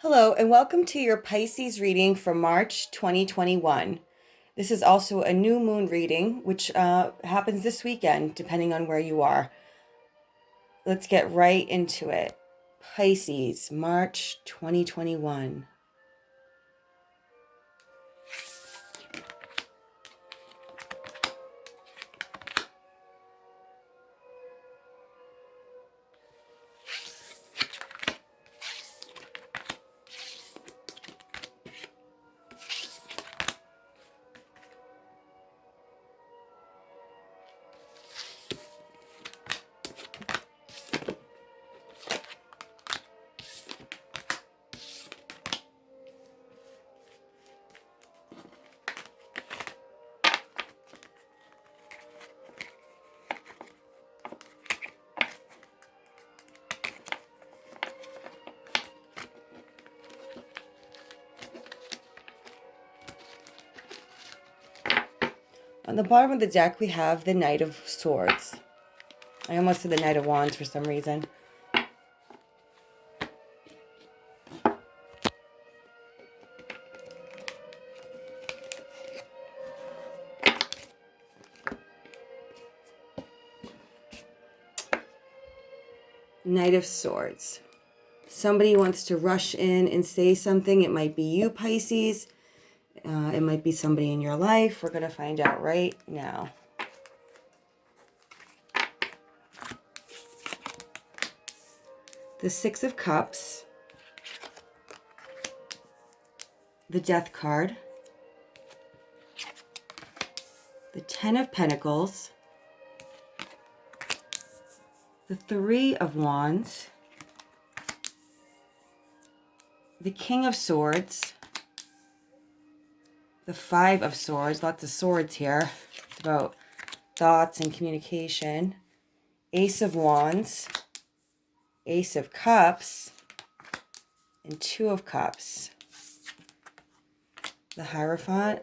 Hello, and welcome to your Pisces reading for March 2021. This is also a new moon reading, which happens this weekend, depending on where you are. Let's get right into it. Pisces, March 2021. On the bottom of the deck, we have the Knight of Swords. I almost said the Knight of Wands for some reason. Knight of Swords. Somebody wants to rush in and say something. It might be you, Pisces. It might be somebody in your life. We're going to find out right now. The Six of Cups. The Death card. The Ten of Pentacles. The Three of Wands. The King of Swords. The Five of Swords. Lots of swords here. It's about thoughts and communication. Ace of Wands. Ace of Cups. And Two of Cups. The Hierophant.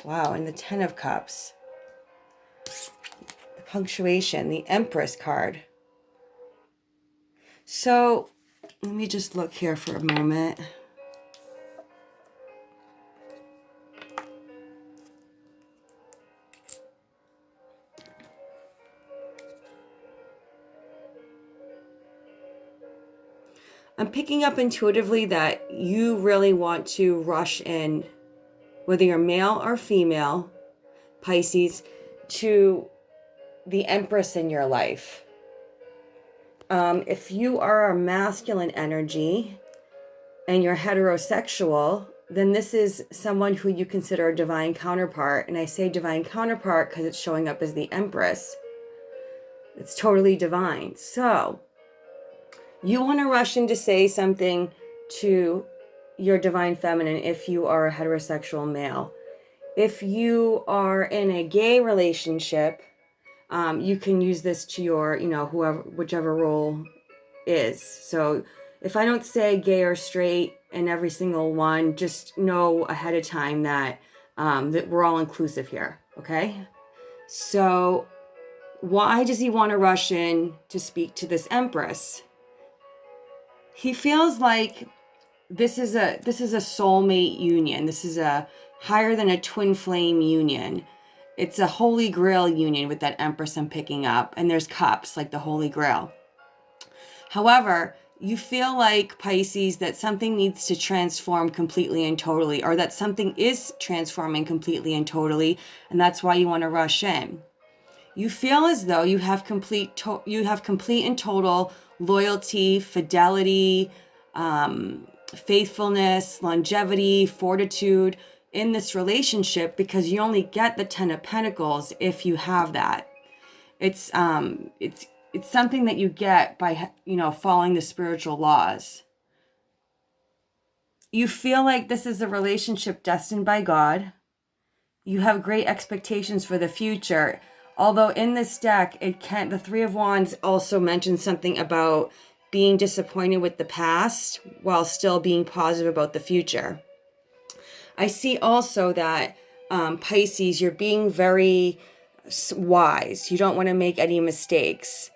Wow, and the Ten of Cups. The Punctuation, the Empress card. So, let me just look here for a moment. I'm picking up intuitively that you really want to rush in, whether you're male or female, Pisces, to the Empress in your life. If you are a masculine energy and you're heterosexual, then this is someone who you consider a divine counterpart. And I say divine counterpart because it's showing up as the Empress. It's totally divine. So you want to rush in to say something to your divine feminine if you are a heterosexual male. If you are in a gay relationship, you can use this to your, whichever role is. So if I don't say gay or straight in every single one, just know ahead of time that that we're all inclusive here, okay? So why does he want to rush in to speak to this Empress? He feels like this is a soulmate union. This is a higher than a twin flame union. It's a holy grail union with that Empress I'm picking up. And there's cups, like the holy grail. However, you feel like, Pisces, that something needs to transform completely and totally, or that something is transforming completely and totally, and that's why you want to rush in. You feel as though you have complete and total loyalty, fidelity, faithfulness, longevity, fortitude in this relationship, because you only get the Ten of Pentacles if you have that. It's something that you get by, following the spiritual laws. You feel like this is a relationship destined by God. You have great expectations for the future. Although in this deck, the Three of Wands also mentions something about being disappointed with the past while still being positive about the future. I see also that, Pisces, you're being very wise. You don't want to make any mistakes.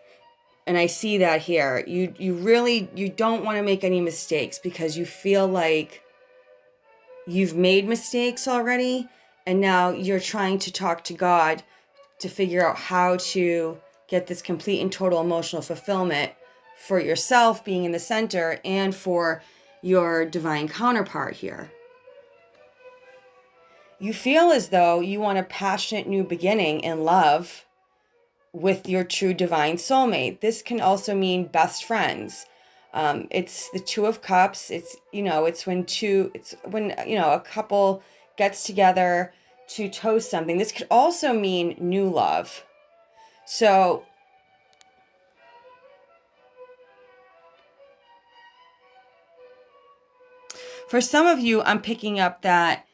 And I see that here. You really, you don't want to make any mistakes because you feel like you've made mistakes already. And now you're trying to talk to God to figure out how to get this complete and total emotional fulfillment for yourself being in the center and for your divine counterpart here. You feel as though you want a passionate new beginning in love with your true divine soulmate. This can also mean best friends. It's the Two of Cups. It's when a couple gets together to toast something. This could also mean new love. So for some of you, I'm picking up that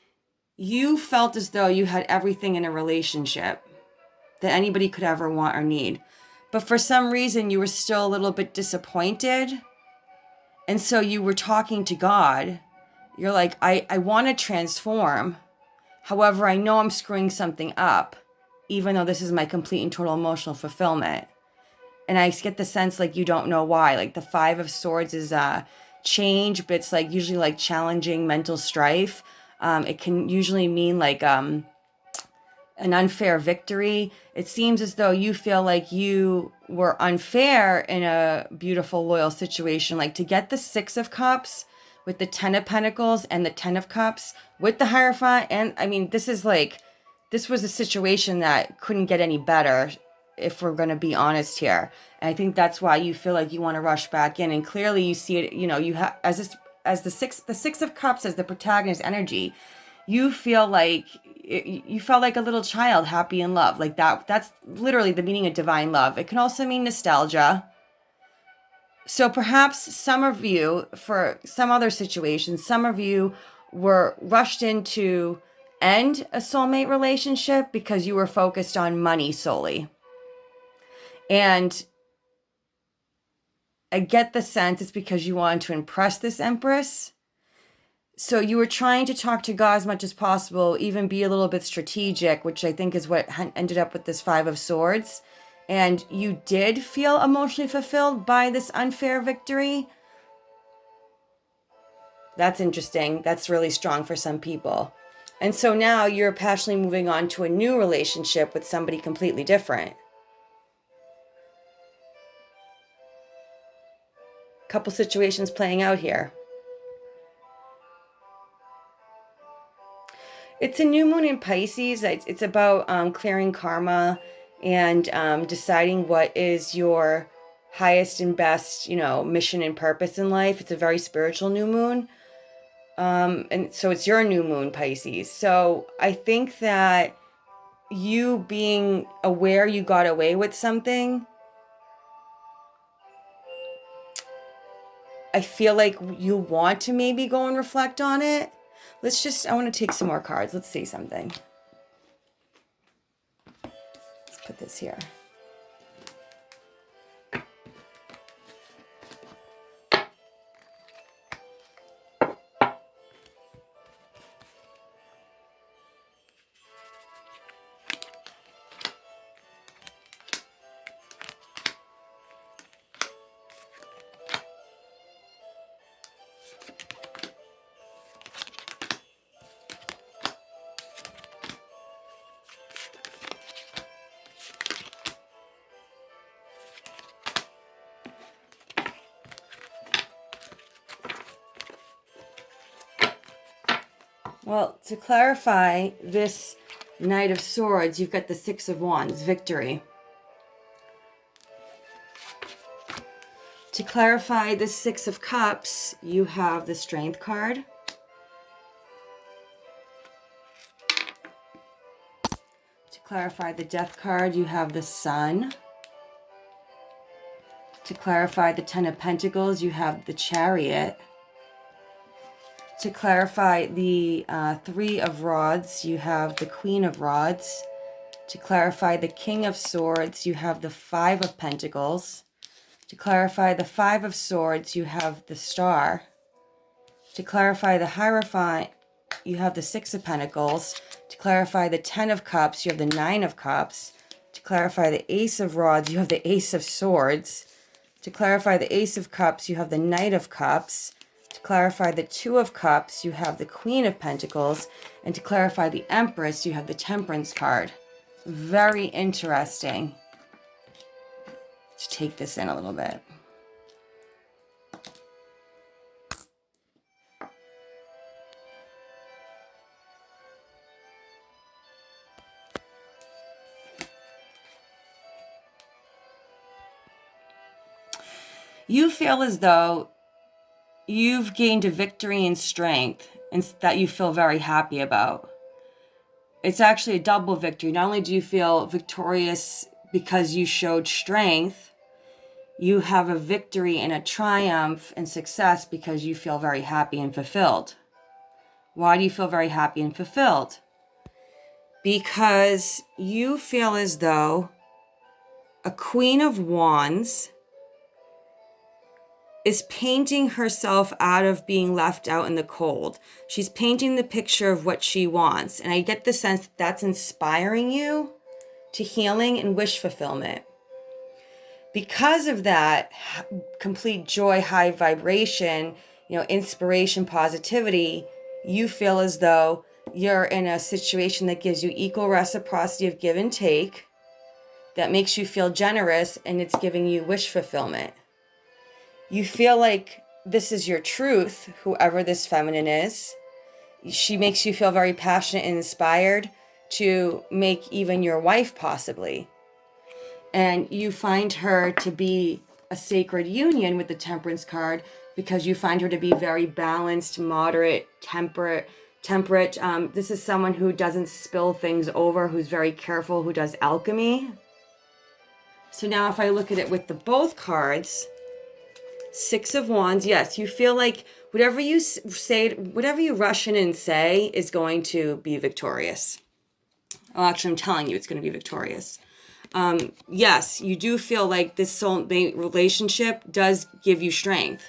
you felt as though you had everything in a relationship that anybody could ever want or need. But for some reason, you were still a little bit disappointed. And so you were talking to God. You're like, I want to transform. However, I know I'm screwing something up, even though this is my complete and total emotional fulfillment. And I get the sense like you don't know why. Like the Five of Swords is change, but it's like usually like challenging mental strife. It can usually mean like an unfair victory. It seems as though you feel like you were unfair in a beautiful, loyal situation. Like to get the Six of Cups with the Ten of Pentacles and the Ten of Cups with the Hierophant. And I mean, this was a situation that couldn't get any better, if we're going to be honest here. And I think that's why you feel like you want to rush back in. And clearly you see it, you have, as the Six of Cups as the protagonist energy, you feel like you felt like a little child, happy in love. Like that's literally the meaning of divine love. It can also mean nostalgia. So perhaps some of you, for some other situations, some of you were rushed into end a soulmate relationship because you were focused on money solely. And I get the sense it's because you wanted to impress this Empress. So you were trying to talk to God as much as possible, even be a little bit strategic, which I think is what ended up with this Five of Swords. And you did feel emotionally fulfilled by this unfair victory. That's interesting. That's really strong for some people. And so now you're passionately moving on to a new relationship with somebody completely different. Couple situations playing out here. It's a new moon in Pisces. It's about clearing karma and deciding what is your highest and best, mission and purpose in life. It's a very spiritual new moon. And so it's your new moon, Pisces. So I think that you being aware you got away with something, I feel like you want to maybe go and reflect on it. I want to take some more cards. Let's see something. Let's put this here. Well, to clarify this Knight of Swords, you've got the Six of Wands, victory. To clarify the Six of Cups, you have the Strength card. To clarify the Death card, you have the Sun. To clarify the Ten of Pentacles, you have the Chariot. To clarify the Three of Rods, you have the Queen of Rods. To clarify the King of Swords, you have the Five of Pentacles. To clarify the Five of Swords, you have the Star. To clarify the Hierophant, you have the Six of Pentacles. To clarify the Ten of Cups, you have the Nine of Cups. To clarify the Ace of Rods, you have the Ace of Swords. To clarify the Ace of Cups, you have the Knight of Cups. To clarify the Two of Cups, you have the Queen of Pentacles. And to clarify the Empress, you have the Temperance card. Very interesting. Let's take this in a little bit. You feel as though you've gained a victory and strength and that you feel very happy about. It's actually a double victory. Not only do you feel victorious because you showed strength, you have a victory and a triumph and success because you feel very happy and fulfilled. Why do you feel very happy and fulfilled? Because you feel as though a Queen of Wands is painting herself out of being left out in the cold. She's painting the picture of what she wants. And I get the sense that that's inspiring you to healing and wish fulfillment. Because of that complete joy, high vibration, inspiration, positivity, you feel as though you're in a situation that gives you equal reciprocity of give and take, that makes you feel generous, and it's giving you wish fulfillment. You feel like this is your truth, whoever this feminine is. She makes you feel very passionate and inspired to make even your wife possibly. And you find her to be a sacred union with the Temperance card because you find her to be very balanced, moderate, temperate. This is someone who doesn't spill things over, who's very careful, who does alchemy. So now if I look at it with the both cards, Six of Wands, yes, you feel like whatever you say, whatever you rush in and say is going to be victorious. Oh, actually, I'm telling you it's going to be victorious. Yes, you do feel like this soulmate relationship does give you strength.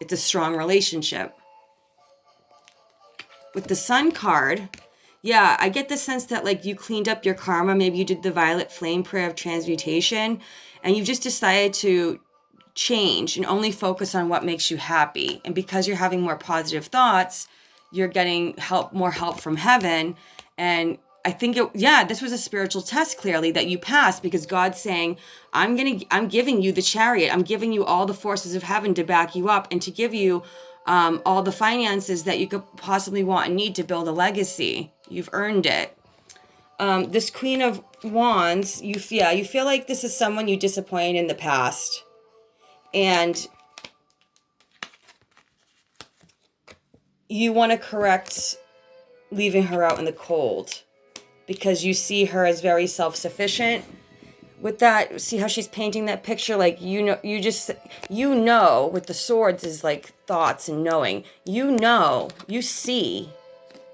It's a strong relationship. With the Sun card, yeah, I get the sense that like you cleaned up your karma. Maybe you did the Violet Flame prayer of transmutation and you just decided to change and only focus on what makes you happy. And because you're having more positive thoughts, you're getting more help from heaven. And I think this was a spiritual test clearly that you passed, because God's saying, I'm giving you the Chariot. I'm giving you all the forces of heaven to back you up and to give you all the finances that you could possibly want and need to build a legacy. You've earned it. This Queen of Wands, you feel like this is someone you disappointed in the past. And you want to correct leaving her out in the cold because you see her as very self-sufficient. With that, see how she's painting that picture? Like, with the swords is like thoughts and knowing. You see,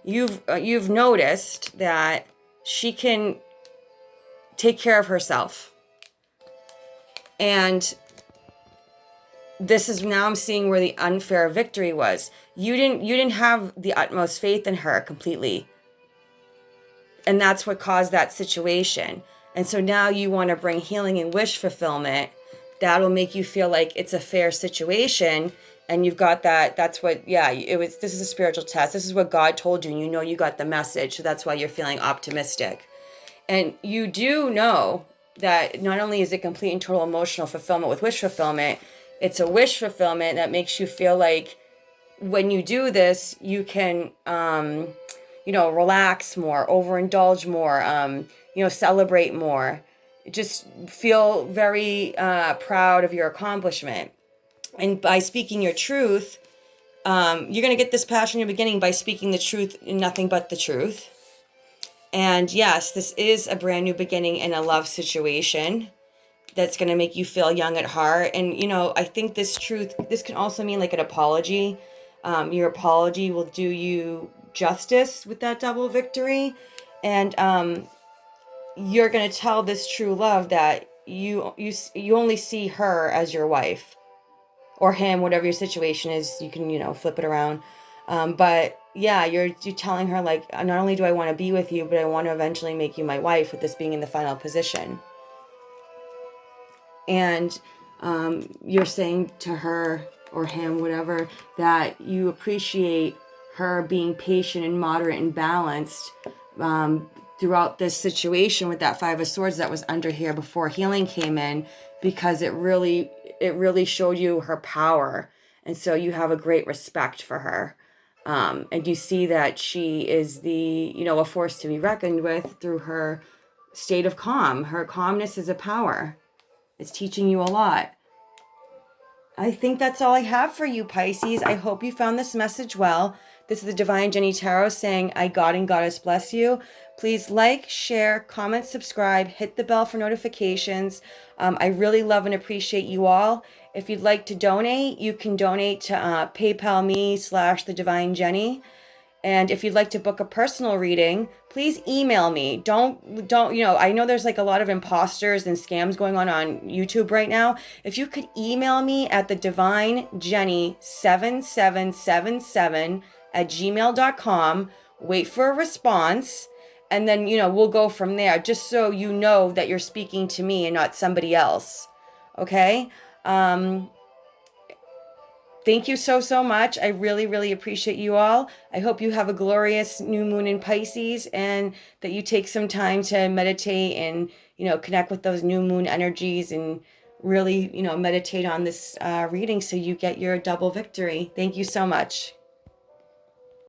you've noticed that she can take care of herself. And this is now I'm seeing where the unfair victory was. You didn't have the utmost faith in her completely. And that's what caused that situation. And so now you want to bring healing and wish fulfillment. That'll make you feel like it's a fair situation. And you've got that. That's what, this is a spiritual test. This is what God told you. And you got the message. So that's why you're feeling optimistic. And you do know that not only is it complete and total emotional fulfillment with wish fulfillment, it's a wish fulfillment that makes you feel like when you do this, you can, relax more, overindulge more, celebrate more. Just feel very proud of your accomplishment. And by speaking your truth, you're going to get this passion in the beginning by speaking the truth and nothing but the truth. And yes, this is a brand new beginning in a love situation that's going to make you feel young at heart. And, I think this can also mean like an apology. Your apology will do you justice with that double victory. And you're going to tell this true love that you only see her as your wife or him, whatever your situation is. You can, flip it around. But yeah, you're telling her like, not only do I want to be with you, but I want to eventually make you my wife, with this being in the final position. And you're saying to her or him, whatever, that you appreciate her being patient and moderate and balanced throughout this situation with that Five of Swords that was under here before healing came in, because it really showed you her power. And so you have a great respect for her. And you see that she is a force to be reckoned with through her state of calm. Her calmness is a power. It's teaching you a lot. I think that's all I have for you, Pisces. I hope you found this message well. This is the Divine Jenny Tarot saying, I God and Goddess bless you. Please like, share, comment, subscribe, hit the bell for notifications. I really love and appreciate you all. If you'd like to donate, you can donate to PayPal me/the Divine Jenny. And if you'd like to book a personal reading, please email me. Don't, I know there's like a lot of imposters and scams going on YouTube right now. If you could email me at the divinejeny7777@gmail.com, wait for a response, and then, we'll go from there, just so you know that you're speaking to me and not somebody else. Okay? Thank you so much. I really, really appreciate you all. I hope you have a glorious new moon in Pisces, and that you take some time to meditate and, connect with those new moon energies, and really, meditate on this reading so you get your double victory. Thank you so much.